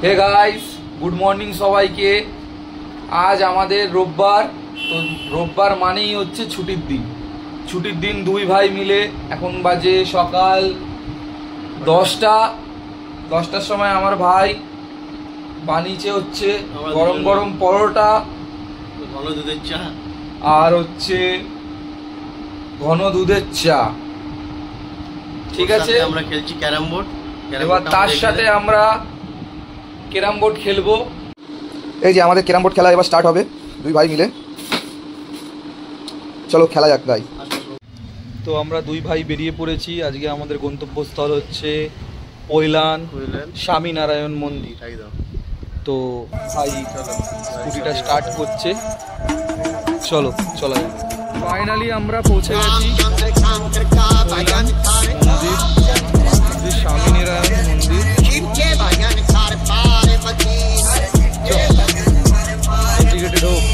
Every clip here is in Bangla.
হে গাইস, গুড মর্নিং সবাইকে। আজ আমাদের রোববার, তো রোববার মানেই হচ্ছে ছুটির দিন। ছুটির দিন দুই ভাই মিলে এখন বাজে সকাল 10টার সময় আমার ভাই বানিয়েছে হচ্ছে গরম গরম পরোটা, ঘন দুধের চা আর হচ্ছে ঘন দুধের চা। ঠিক আছে, আমরা খেলছি ক্যারাম বোর্ড। এবার তার সাথে আমরা ক্যারাম বোর্ড খেলবো। এই যে আমাদের ক্যারাম বোর্ড খেলা এবার স্টার্ট হবে দুই ভাই মিলে। চলো খেলা যাক গাই। তো আমরা দুই ভাই বেরিয়ে পড়েছি। আজকে আমাদের গন্তব্যস্থল হচ্ছে পৈলান স্বামীনারায়ণ মন্দির। তো ভাই স্কুটিটা স্টার্ট করছে, চলো চলা যাক। ফাইনালি আমরা পৌঁছে গেছি পৈলান মন্দির, স্বামীনারায়ণ মন্দির। ঢোক।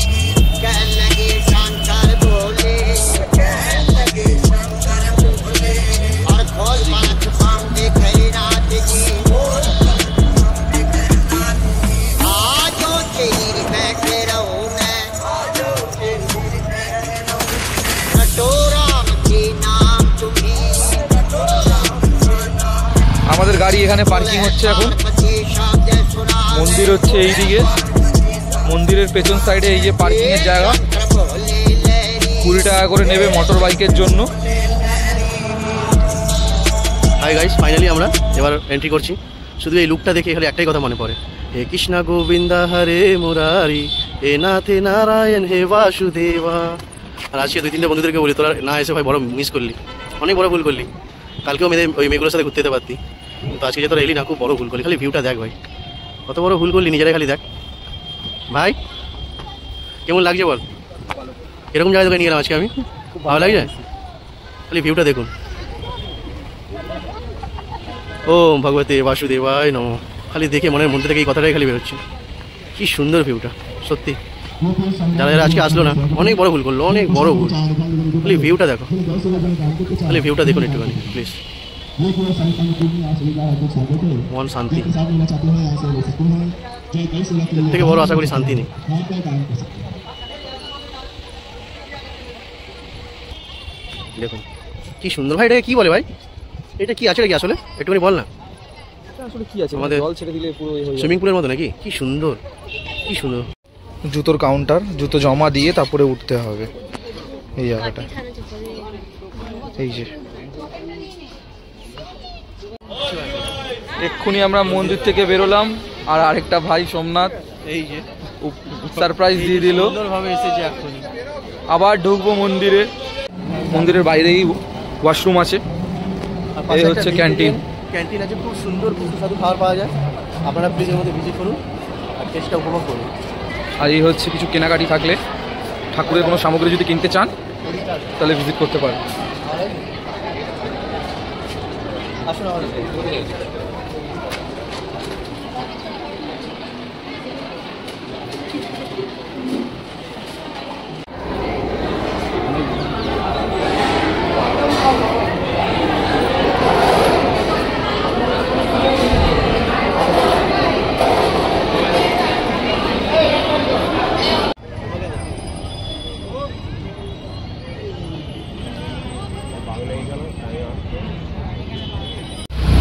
আমাদের গাড়ি এখানে পার্কিং হচ্ছে এখন। মন্দির হচ্ছে এইদিকে, মন্দিরের পেছন সাইডে এই যে পার্কিং এর জায়গা। 20 টাকা করে নেবে মোটর বাইকের জন্য। হাই গাইস, ফাইনালি আমরা এবার এন্ট্রি করছি। শুধু এই লুকটা দেখে খালি একটাই কথা মনে পড়ে, হে কৃষ্ণ গোবিন্দা হরে মুরারি, হে নাথে নারায়ণ হে বাসুদেবা। আর আজকে 2-3টে বন্ধুদেরকে বলি, তোরা না এসে ভাই বড় মিস করলি, অনেক বড় ভুল করলি। কালকেও ওই মেয়েগুলোর সাথে ঘুরতে যেতে পারতি, কিন্তু আজকে যে তোরা এলি না, খুব বড় ভুল করলি। খালি ভিউটা দেখ ভাই, কত বড় ভুল করলি নিজেরাই খালি দেখ। ভাই কেমন লাগছে বল? এরকম জায়গায় তোকে নিয়ে গেলাম আজকে আমি, খুব ভালো লাগছে। খালি ভিউটা দেখুন। ও ভগবতী বাসুদেবায় নমঃ। খালি দেখে মনের মধ্যে থেকে এই কথাটাই খালি বেরোচ্ছে। কি সুন্দর ভিউটা, সত্যি। যারা যারা আজকে আসলো না, অনেক বড় ভুল করলো, অনেক বড় ভুল। খালি ভিউটা দেখো, খালি ভিউটা দেখুন একটুখানি প্লিজ। মন শান্তি, এর থেকে বড় আশা করি শান্তি নেই। দেখুন কি সুন্দর। ভাই এটাকে কি বলে ভাই? এটা কি আছে নাকি আসলে একটুখানি বল না। আসলে কি আছে, আমাদের জল ছেড়ে দিলে পুরো সুইমিং পুলের মতো নাকি? কি সুন্দর, কি সুন্দর। জুতোর কাউন্টার, জুতো জমা দিয়ে তারপরে উঠতে হবে এই জায়গাটা। এই যে এক্ষুনি আমরা মন্দির থেকে বেরোলাম, আর আরেকটা ভাই সোমনাথ এই যে সারপ্রাইজ দিয়ে দিল। সুন্দরভাবে এসেছে এখনই। আবার ঢুকবো মন্দিরে। মন্দিরের বাইরেই ওয়াশরুম আছে। এই হচ্ছে ক্যান্টিন। ক্যান্টিন আছে, খুব সুন্দর সুস্বাদু খাবার পাওয়া যায়। আপনারা প্লিজ এর মধ্যে ভিজিট করুন আর টেস্টটা উপভোগ করুন। আর এই হচ্ছে কিছু কেনাকাটি থাকলে, ঠাকুরের কোনো সামগ্রী যদি কিনতে চান তাহলে ভিজিট করতে পারেন। আসুন আমাদের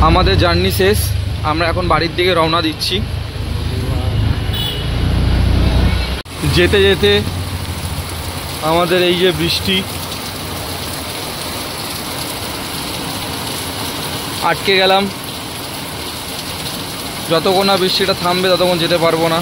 আমাদের জার্নি শেষ, আমরা এখন বাড়ির দিকে রওনা দিচ্ছি। যেতে যেতে আমাদের এই যে বৃষ্টি, আটকে গেলাম। যতক্ষণ না বৃষ্টিটা থামবে ততক্ষণ যেতে পারবো না।